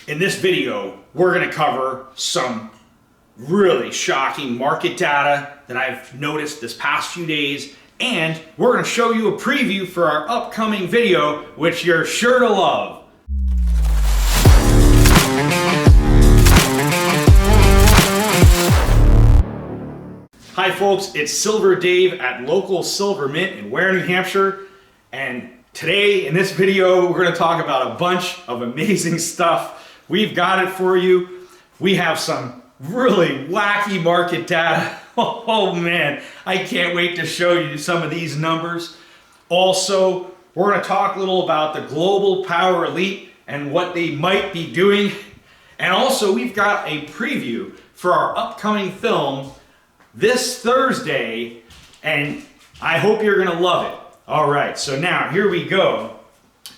In this video, we're going to cover some really shocking market data that I've noticed this past few days, and we're going to show you a preview for our upcoming video, which you're sure to love. Hi folks, it's Silver Dave at local Silver Mint in Ware, New Hampshire, and today in this video we're going to talk about a bunch of amazing stuff. We've got it for you. We have some really wacky market data. Oh man, I can't wait to show you some of these numbers. Also, we're going to talk a little about the global power elite and what they might be doing. And also, we've got a preview for our upcoming film this Thursday, and I hope you're going to love it. All right, so now here we go.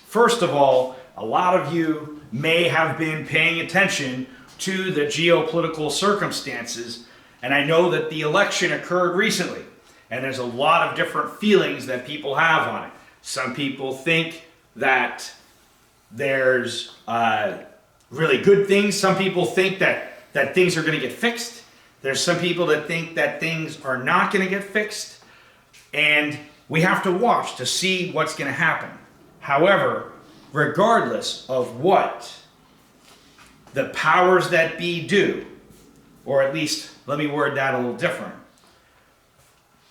First of all, a lot of you may have been paying attention to the geopolitical circumstances, and I know that the election occurred recently, and there's a lot of different feelings that people have on it. Some people think that there's really good things. Some people think that things are going to get fixed. There's some people that think that things are not going to get fixed, and we have to watch to see what's going to happen. However, regardless of what the powers that be do, or at least let me word that a little different,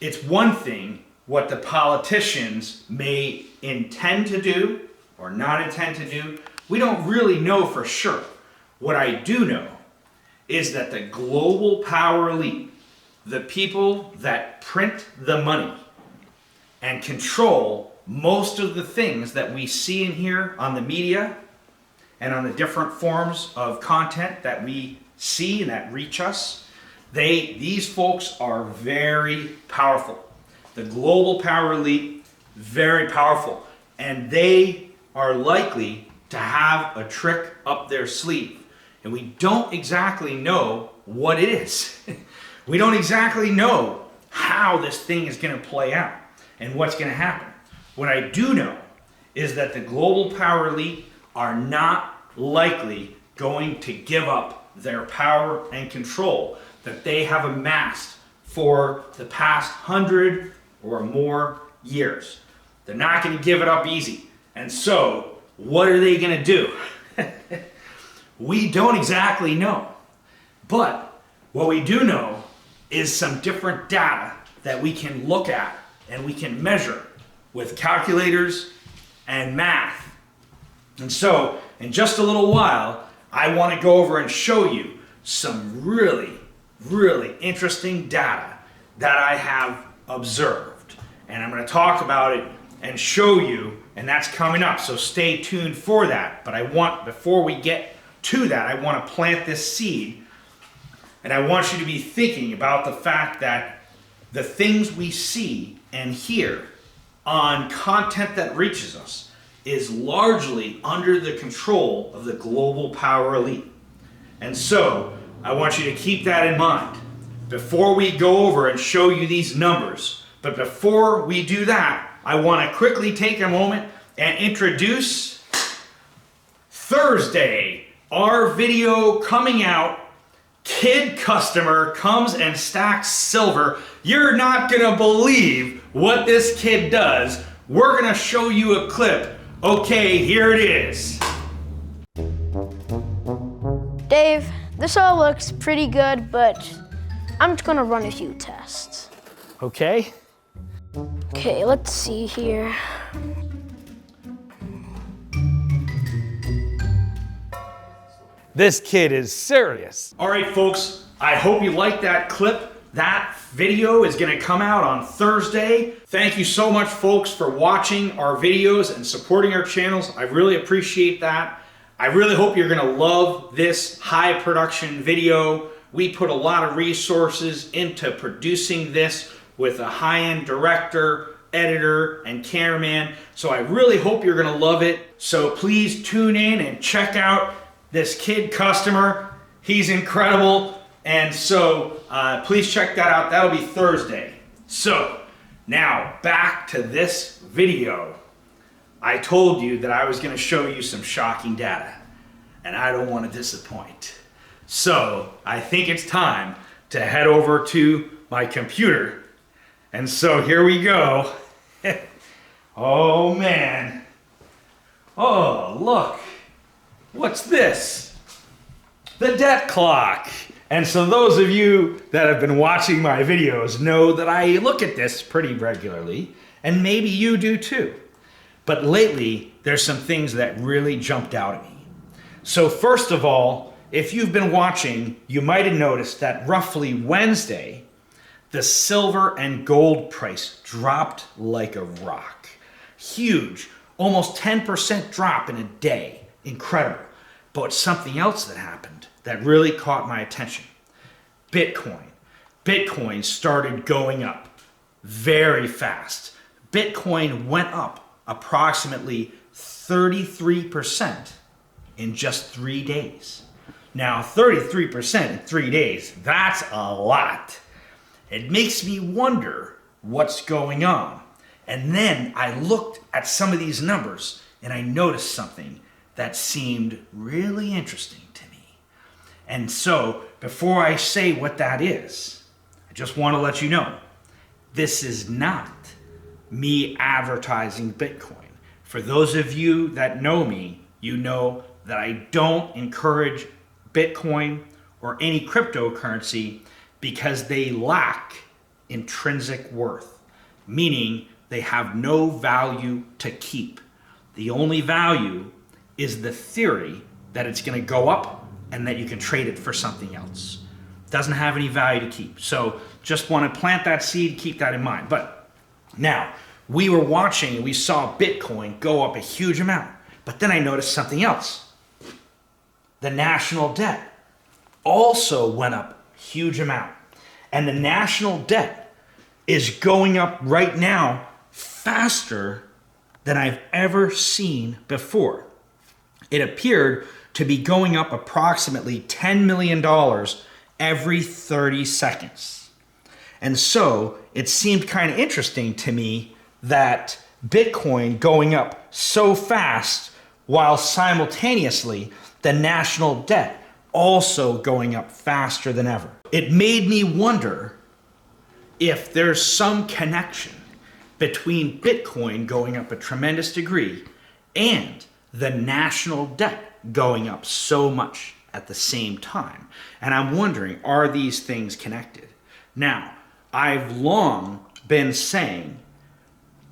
it's one thing what the politicians may intend to do or not intend to do. We don't really know for sure. What I do know is that the global power elite, the people that print the money and control most of the things that we see and hear on the media and on the different forms of content that we see and that reach us, these folks are very powerful. The global power elite, very powerful, and they are likely to have a trick up their sleeve. And we don't exactly know what it is. We don't exactly know how this thing is going to play out and what's going to happen. What I do know is that the global power elite are not likely going to give up their power and control that they have amassed for the past 100 or more years. They're not going to give it up easy. And so, what are they going to do? We don't exactly know. But what we do know is some different data that we can look at and we can measure with calculators and math. And so, in just a little while, I want to go over and show you some really, really interesting data that I have observed. And I'm going to talk about it and show you, and that's coming up, so stay tuned for that. But before we get to that, I want to plant this seed, and I want you to be thinking about the fact that the things we see and hear on content that reaches us is largely under the control of the global power elite. And so, I want you to keep that in mind before we go over and show you these numbers. But before we do that, I want to quickly take a moment and introduce Thursday, our video coming out. Kid customer comes and stacks silver. You're not gonna believe what this kid does. We're gonna show you a clip. Okay, here it is. Dave, this all looks pretty good, but I'm just gonna run a few tests. Okay. Okay, let's see here. This kid is serious. All right, folks, I hope you liked that clip. That video is gonna come out on Thursday. Thank you so much, folks, for watching our videos and supporting our channels. I really appreciate that. I really hope you're gonna love this high production video. We put a lot of resources into producing this with a high-end director, editor, and cameraman. So I really hope you're gonna love it. So please tune in and check out this kid customer. He's incredible. And so please check that out. That'll be Thursday. So now back to this video. I told you that I was going to show you some shocking data. and I don't want to disappoint. So I think it's time to head over to my computer. And so here we go. Oh man. Oh, look. What's this? The Deb Clock. And so those of you that have been watching my videos know that I look at this pretty regularly, and maybe you do too. But lately, there's some things that really jumped out at me. So first of all, if you've been watching, you might have noticed that roughly Wednesday, the silver and gold price dropped like a rock. Huge, almost 10% drop in a day. Incredible. But something else that happened that really caught my attention. Bitcoin. Bitcoin started going up very fast. Bitcoin went up approximately 33% in just 3 days. Now, 33% in 3 days, that's a lot. It makes me wonder what's going on. And then I looked at some of these numbers and I noticed something that seemed really interesting to me. And so, before I say what that is, I just want to let you know, this is not me advertising Bitcoin. For those of you that know me, you know that I don't encourage Bitcoin or any cryptocurrency because they lack intrinsic worth, meaning they have no value to keep. The only value is the theory that it's going to go up and that you can trade it for something else. Doesn't have any value to keep. So just want to plant that seed, keep that in mind. But now, we were watching and we saw Bitcoin go up a huge amount. But then I noticed something else. The national debt also went up a huge amount. And the national debt is going up right now faster than I've ever seen before. It appeared to be going up approximately $10 million every 30 seconds. And so it seemed kind of interesting to me that Bitcoin going up so fast while simultaneously the national debt also going up faster than ever. It made me wonder if there's some connection between Bitcoin going up a tremendous degree and the national debt going up so much at the same time. And I'm wondering, are these things connected? Now, I've long been saying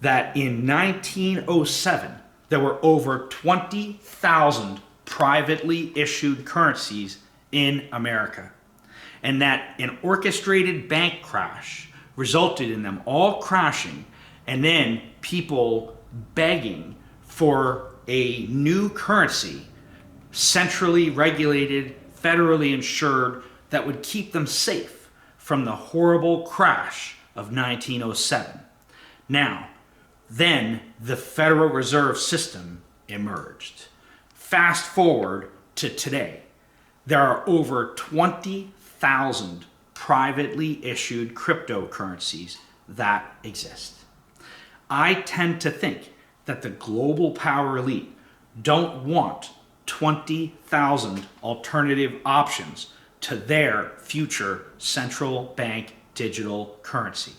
that in 1907, there were over 20,000 privately issued currencies in America, and that an orchestrated bank crash resulted in them all crashing, and then people begging for a new currency, centrally regulated, federally insured, that would keep them safe from the horrible crash of 1907. Now, then the Federal Reserve System emerged. Fast forward to today, there are over 20,000 privately issued cryptocurrencies that exist. I tend to think that the global power elite don't want 20,000 alternative options to their future central bank digital currency.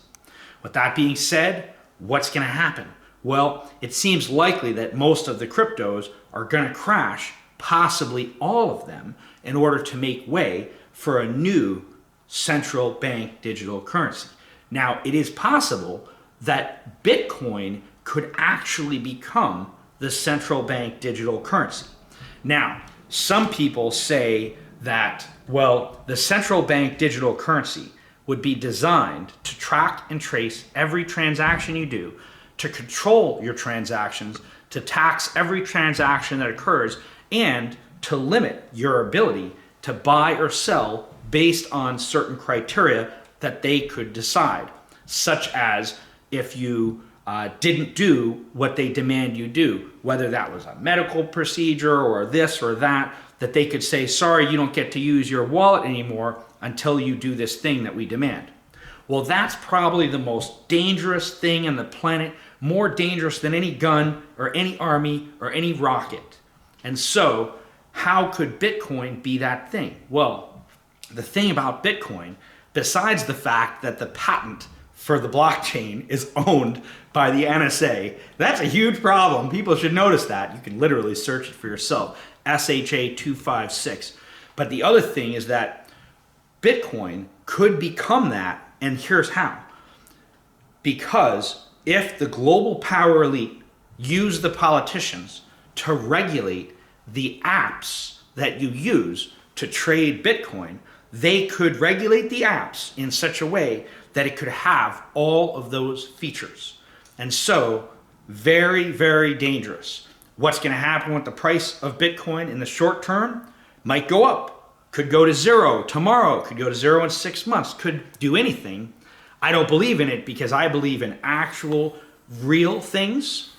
With that being said, what's going to happen? Well, it seems likely that most of the cryptos are going to crash, possibly all of them, in order to make way for a new central bank digital currency. Now, it is possible that Bitcoin could actually become the central bank digital currency. Now, some people say that, well, the central bank digital currency would be designed to track and trace every transaction you do, to control your transactions, to tax every transaction that occurs, and to limit your ability to buy or sell based on certain criteria that they could decide, such as if you didn't do what they demand you do, whether that was a medical procedure or this or that, that they could say, sorry, you don't get to use your wallet anymore until you do this thing that we demand. Well, that's probably the most dangerous thing on the planet, more dangerous than any gun or any army or any rocket. And so how could Bitcoin be that thing? Well, the thing about Bitcoin, besides the fact that the patent for the blockchain is owned by the NSA, that's a huge problem. People should notice that. You can literally search it for yourself, SHA-256. But the other thing is that Bitcoin could become that, and here's how. Because if the global power elite use the politicians to regulate the apps that you use to trade Bitcoin, they could regulate the apps in such a way that it could have all of those features. And so, very, very dangerous. What's going to happen with the price of Bitcoin in the short term? Might go up, could go to zero tomorrow, could go to zero in 6 months, could do anything. I don't believe in it because I believe in actual, real things.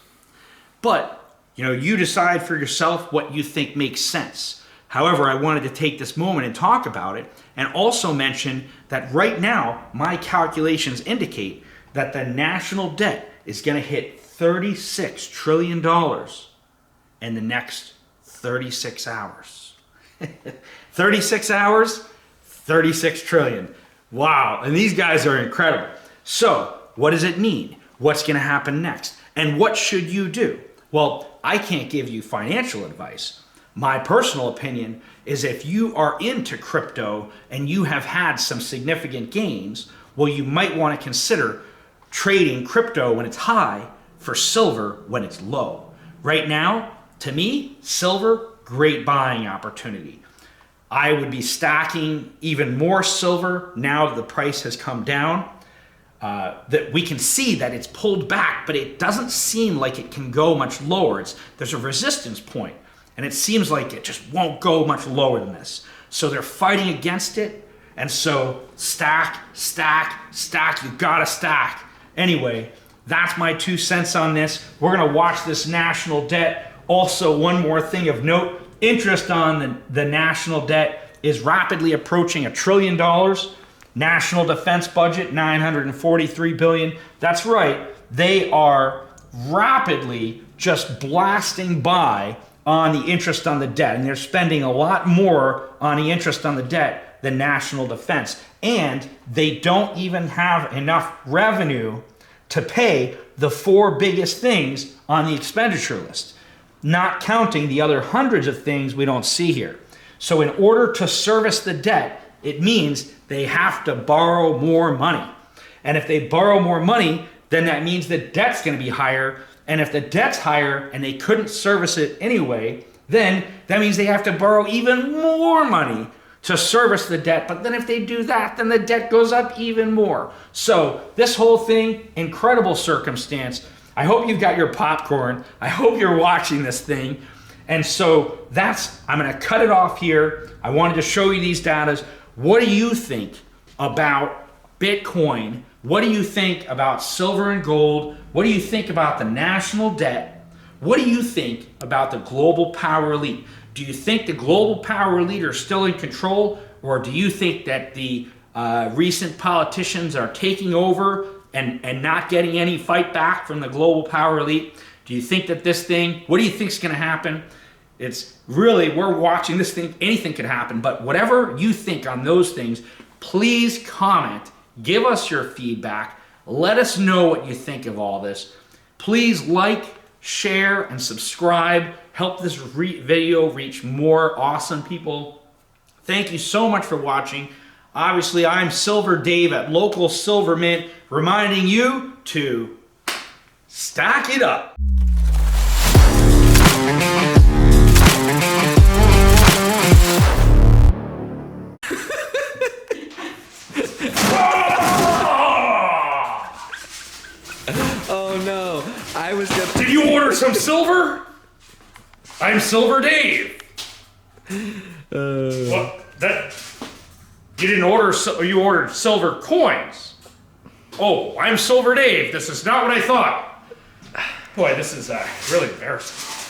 But, you decide for yourself what you think makes sense. However, I wanted to take this moment and talk about it and also mention that right now, my calculations indicate that the national debt is going to hit $36 trillion in the next 36 hours. 36 hours, 36 trillion. Wow, and these guys are incredible. So, what does it mean? What's going to happen next? And what should you do? Well, I can't give you financial advice. My personal opinion is if you are into crypto and you have had some significant gains, well, you might want to consider trading crypto when it's high for silver when it's low. Right now, to me, silver, great buying opportunity. I would be stacking even more silver now that the price has come down. That we can see that it's pulled back, but it doesn't seem like it can go much lower. There's a resistance point, and it seems like it just won't go much lower than this. So they're fighting against it, and so stack, stack, stack. You gotta stack. Anyway, that's my 2 cents on this. We're gonna watch this national debt. Also, one more thing of note, interest on the national debt is rapidly approaching $1 trillion. National defense budget, $943 billion. That's right, they are rapidly just blasting by on the interest on the debt, and they're spending a lot more on the interest on the debt than national defense. And they don't even have enough revenue to pay the 4 biggest things on the expenditure list, not counting the other hundreds of things we don't see here. So in order to service the debt, it means they have to borrow more money. And if they borrow more money, then that means the debt's going to be higher. And if the debt's higher and they couldn't service it anyway, then that means they have to borrow even more money to service the debt. But then if they do that, then the debt goes up even more. So this whole thing, incredible circumstance. I hope you've got your popcorn. I hope you're watching this thing. And so I'm going to cut it off here. I wanted to show you these data. What do you think about Bitcoin? What do you think about silver and gold? What do you think about the national debt? What do you think about the global power elite? Do you think the global power elite are still in control? Or do you think that the recent politicians are taking over and not getting any fight back from the global power elite? Do you think that what do you think is going to happen? It's really, we're watching this thing, anything could happen, but whatever you think on those things, please comment, give us your feedback, let us know what you think of all this. Please like, share, and subscribe. Help this video reach more awesome people. Thank you so much for watching. Obviously, I'm Silver Dave at Local Silver Mint, reminding you to stack it up. Oh no, I was gonna... Did you order some silver? I'm Silver Dave. What? You didn't order, you ordered silver coins. Oh, I'm Silver Dave. This is not what I thought. Boy, this is really embarrassing.